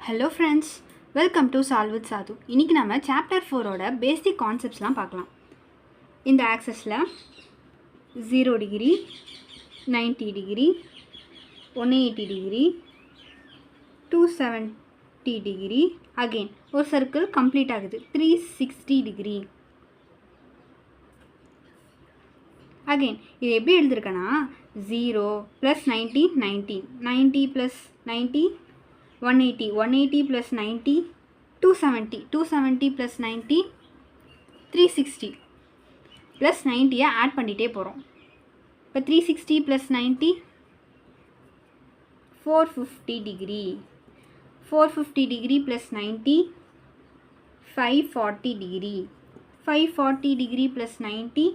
Hello friends, welcome to Solve with Sadhu. இன்னைக்கு நம்ம chapter 4 ஓட basic conceptsலாம் பார்க்கலாம். இந்த axisல 0 degree, 90 degree, 180 degree, 270 degree, again ஒரு circle complete ஆகுது 360 degree. Again இது எப்படி எழுதிருக்கனா 0 plus 90 90 90 plus 90 180 180 plus 90 270 270 plus 90 360 plus 90 add பண்ணிட்டே போகிறோம். இப்போ 360 plus 90 450 degree 450 degree plus 90 540 degree 540 degree plus 90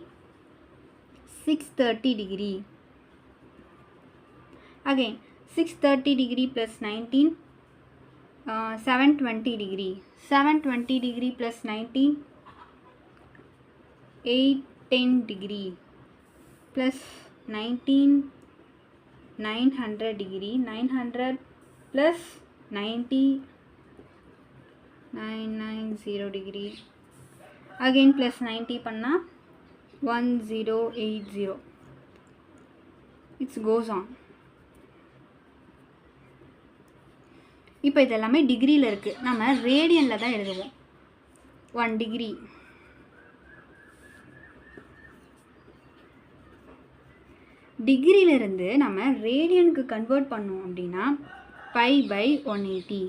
630 degree. Again 630 degree plus 19 720 degree 720 degree plus 90 810 degree plus 19 900 degree 900 plus 90 990 degree again plus 90 panna 1080. It goes on. இப்போ இது எல்லாமே டிகிரியில் இருக்குது. நம்ம ரேடியனில் தான் எழுதுவோம். 1 degree டிகிரியிலிருந்து நம்ம ரேடியனுக்கு கன்வெர்ட் பண்ணோம் அப்படின்னா பை பை 180.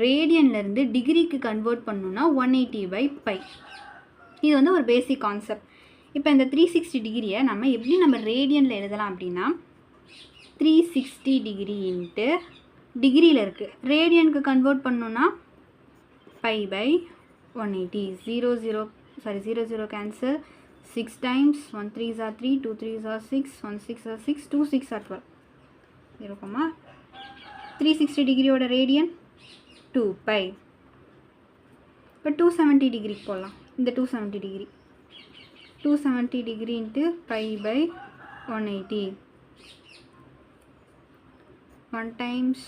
ரேடியன்லேருந்து டிகிரிக்கு கன்வெர்ட் பண்ணோன்னா 180 பை பை. இது வந்து ஒரு பேசிக் கான்செப்ட். இப்போ இந்த 360 டிகிரியை நம்ம எப்படி நம்ம ரேடியனில் எழுதலாம் அப்படின்னா 360 டிகிரி இன்ட்டு டிகிரியில் இருக்குது. ரேடியனுக்கு கன்வெர்ட் பண்ணோன்னா by by 180. 0 0 cancel 6 times 1 3s are 3 2 3s are 6 1 6 are 6 2 6 are 12 0, 360 டிகிரியோட ரேடியன் 2 பை. இப்போ 270 டிகிரி போடலாம். இந்த 270 degree 270 degree into pi by 180. 1 times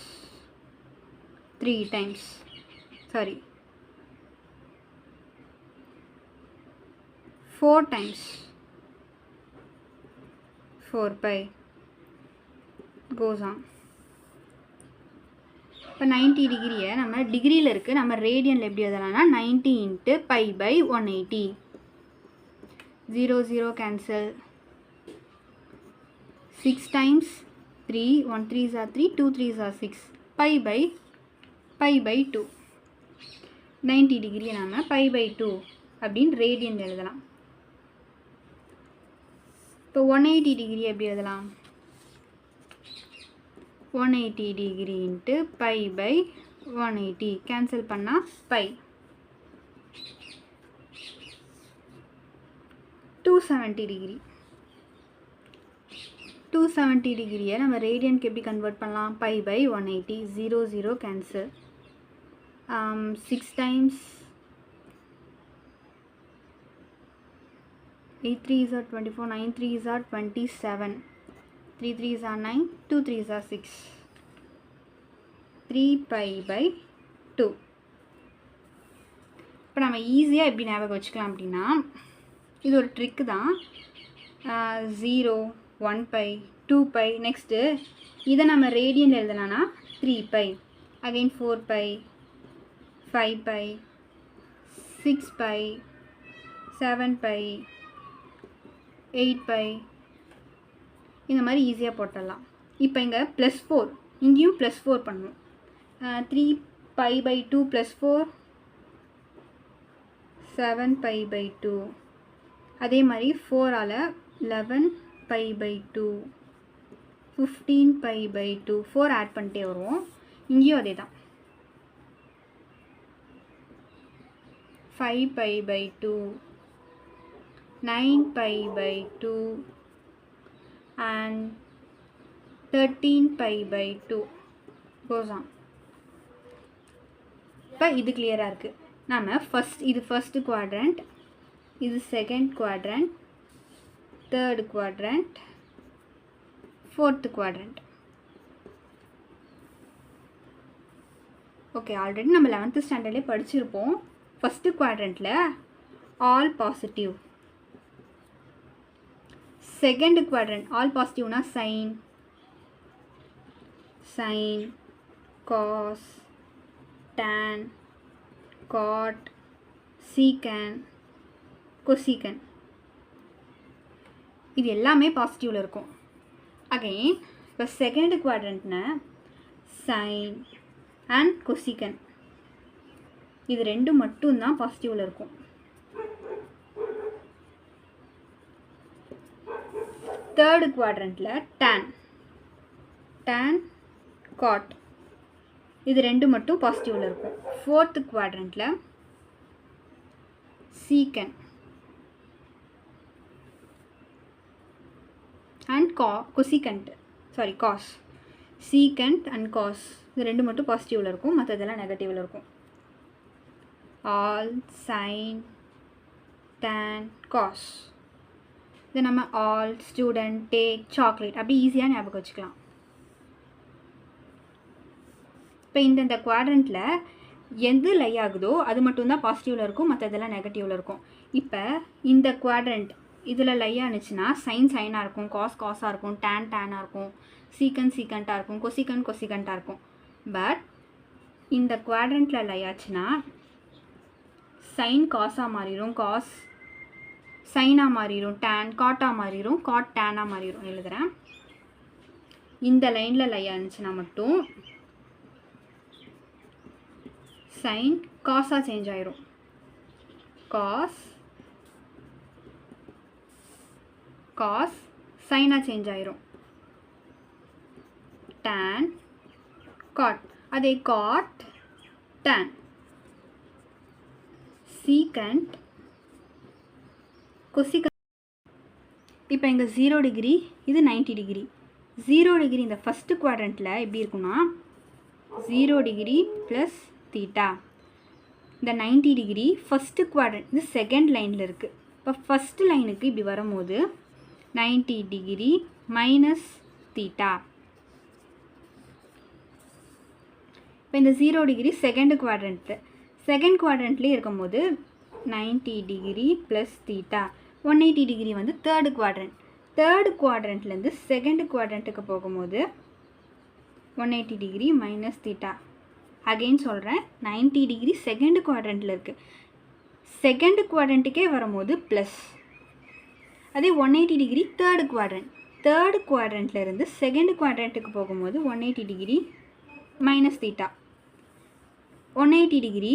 3 times 4 times 4 pi goes on. இப்போ 90 டிகிரியை நம்ம டிகிரியில் இருக்குது, நம்ம ரேடியனில் எப்படி எழுதலாம்னா 90 into pi by 180. 0 0 cancel 6 times 3 1 3s are 3 2 3s are 6 pi by 2. 90 degree நாம pi by 2 அப்படின்னு ரேடியன் எழுதலாம். இப்போ 180 டிகிரி எப்படி எழுதலாம் 180 degree into pi by 180 cancel பண்ணால் pi. 270 டிகிரி 270 டிகிரியை நம்ம ரேடியனுக்கு எப்படி கன்வெர்ட் பண்ணலாம் by by 180. 0 0 cancel 6 times 8 3s are 24 9 3s are 27 3 3s are 9 2 3s are 6 3 pi by 2. இப்போ நம்ம ஈஸியாக எப்படி ஞாபகம் வச்சுக்கலாம் அப்படின்னா இது ஒரு ட்ரிக்கு தான். 0 1 பை 2 பை நெக்ஸ்ட்டு இதை நம்ம ரேடியனில் எழுதலாம்னா 3 pi again 4 pi 5 pi 6 pi 7 pi 8 pi இந்த மாதிரி ஈஸியாக போட்டுடலாம். இப்போ இங்கே +4 இங்கேயும் +4 பண்ணுவோம். 3 பை பை 2 +4 7 பை பை 2. அதே மாதிரி 4ஆல் 11 pi by 2 15 pi by 2 4 add பண்ணிட்டே வருவோம். இங்கேயும் அதே தான் 5 pi by 2 9 pi by 2 and 13 pi by 2 goes on. இப்போ இது கிளியராக இருக்குது. நாம் இது ஃபஸ்ட்டு குவாட்ரண்ட், இது second quadrant, third quadrant, 4th quadrant. Okay, already நம்ம 11th ஸ்டாண்டர்ட்லேயே படிச்சிருப்போம். ஃபஸ்ட்டு குவாட்ரண்ட்டில் all positive. Second quadrant all பாசிட்டிவ்னா sine, cos, tan, cot, secant, cosecant. இது எல்லாமே பாசிட்டிவில் இருக்கும். அகைன் இப்போ செகண்ட் குவாட்ரண்ட்னா சைன் அண்ட் கொசிகன், இது ரெண்டும் மட்டும்தான் பாசிட்டிவில் இருக்கும். தேர்டு குவாட்ரண்ட்டில் tan, cot, இது ரெண்டு மட்டும் பாசிட்டிவில் இருக்கும். ஃபோர்த்து குவாட்ரண்ட்டில் secant and cosecant, cos, secant and cos, இது ரெண்டு மட்டும் பாசிட்டிவில் இருக்கும், மற்றதெல்லாம் நெகட்டிவில் இருக்கும். ஆல், சைன், tan, cos, இதை நம்ம ஆல், ஸ்டூடெண்ட், டேக், சாக்லேட் அப்படி ஈஸியாக ஞாபகம் வச்சுக்கலாம். இப்போ இந்த குவாட்ரண்ட்டில் எது லை ஆகுதோ அது மட்டும்தான் பாசிட்டிவில் இருக்கும், மற்றதெல்லாம் நெகட்டிவில் இருக்கும். இப்போ இந்த குவாட்ரண்ட் இதில் லை ஆனிச்சுன்னா சைனாக இருக்கும், காஸாக இருக்கும், டேனாக இருக்கும், சீக்கண்டாக இருக்கும், கொசிகண்டாக இருக்கும். பட் இந்த குவாட்ரண்ட்டில் லை ஆச்சுன்னா சைன் காஸாக மாறிடும், காஸ் சைனாக மாறிடும், காட்டாக மாறிடும், காட் டேனாக மாறிடும். எழுதுகிறேன். இந்த லைனில் லை ஆனிச்சுன்னா மட்டும் சைன் காஸாக சேஞ்ச் ஆயிரும், காஸ் சைனாக சேஞ்ச் ஆயிரும், tan, cot, அதே cot, tan, secant, cosecant. இப்போ இங்கே 0 டிகிரி, இது 90 டிகிரி. 0 டிகிரி இந்த ஃபஸ்ட்டு குவாட்ரண்ட்டில் எப்படி இருக்குன்னா 0 டிகிரி ப்ளஸ் தீட்டா. இந்த 90 டிகிரி ஃபஸ்ட்டு குவாட்ரண்ட், இது செகண்ட் லைனில் இருக்குது. இப்போ ஃபஸ்ட்டு லைனுக்கு இப்படி வரும்போது 90 டிகிரி மைனஸ் தீட்டா. இப்போ இந்த 0 டிகிரி செகண்ட் குவாட்ரண்ட்லேயே இருக்கும்போது 90 டிகிரி ப்ளஸ் தீட்டா. 180 டிகிரி வந்து தேர்டு குவாட்ரண்ட்லேருந்து செகண்ட் குவாட்ரண்ட்டுக்கு போகும்போது 180 டிகிரி மைனஸ் தீட்டா. அகெயின் சொல்கிறேன், 90 டிகிரி செகண்ட் குவாட்ரண்ட்டில் இருக்குது, செகண்ட் குவாட்ரண்ட்டுக்கே வரும்போது ப்ளஸ். அதே 180 டிகிரி தேர்டு குவாட்ரண்ட்லேருந்து செகண்ட் குவாட்ரண்ட்டுக்கு போகும்போது 180 degree minus theta. 180 degree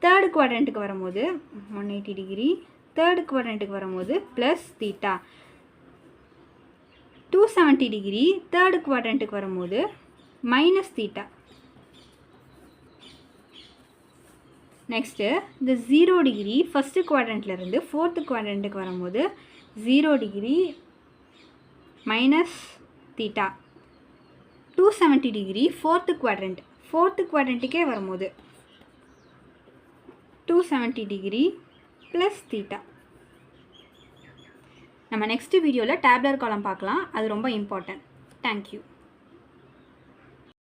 third குவாட்ரண்ட்டுக்கு வரும்போது 180 டிகிரி தேர்டு குவாட்ரண்ட்டுக்கு வரும்போது ப்ளஸ் தீட்டா. 270 டிகிரி தேர்டு குவாட்ரண்ட்டுக்கு வரும்போது மைனஸ் தீட்டா. நெக்ஸ்ட்டு இந்த 0 டிகிரி ஃபஸ்ட்டு குவாட்ரண்ட்லேருந்து ஃபோர்த்து குவாட்ரண்ட்டுக்கு வரும்போது 0 degree minus theta. 270 degree fourth குவாட்ரண்ட்டுக்கே வரும்போது 270 டிகிரி ப்ளஸ் தீட்டா. நம்ம நெக்ஸ்ட் வீடியோவில் டேப்லர் காலம் பார்க்கலாம், அது ரொம்ப இம்பார்ட்டன்ட். தேங்க்யூ.